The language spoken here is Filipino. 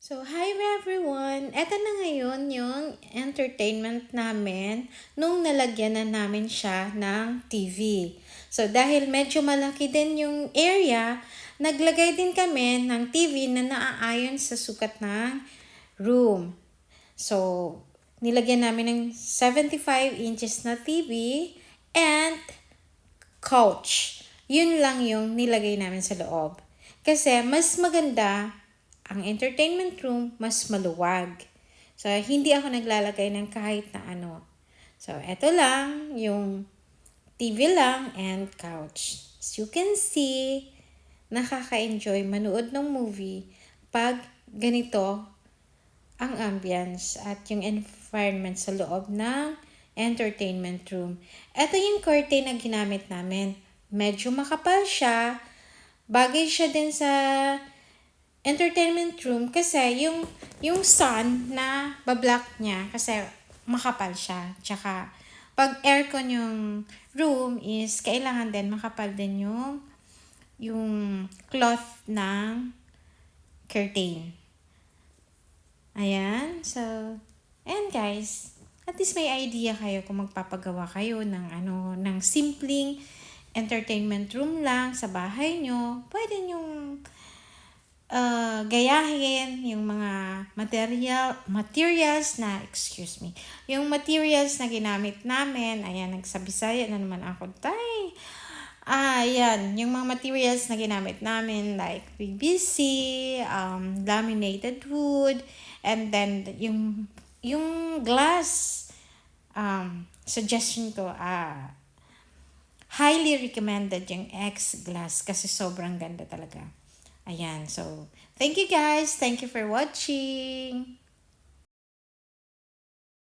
So, hi everyone! Eto na ngayon yung entertainment namin nung nalagyan na namin siya ng TV. So, dahil medyo malaki din yung area, naglagay din kami ng TV na naaayon sa sukat ng room. So, nilagyan namin ng 75 inches na TV and couch. Yun lang yung nilagay namin sa loob. Kasi mas maganda ang entertainment room, mas maluwag. So, hindi ako naglalagay ng kahit na ano. So, eto lang, yung TV lang and couch. As you can see, nakaka-enjoy manood ng movie pag ganito ang ambience at yung environment sa loob ng entertainment room. Ito yung curtain na ginamit namin. Medyo makapal siya. Bagay siya din sa entertainment room kasi yung sun na bablock niya kasi makapal siya. Tsaka pag aircon yung room is kailangan din makapal din yung cloth ng curtain. Ayan. So, ayan guys. At least may idea kayo kung magpapagawa kayo ng simpleng entertainment room lang sa bahay nyo. Pwede nyong gayahin yung mga materials na ginamit namin. Ayan, nagsabisaya na naman ako. Ayan, yung mga materials na ginamit namin like PVC, laminated wood, and then yung glass, suggestion ko, highly recommended yung X glass kasi sobrang ganda talaga. Ayan, so thank you guys. Thank you for watching.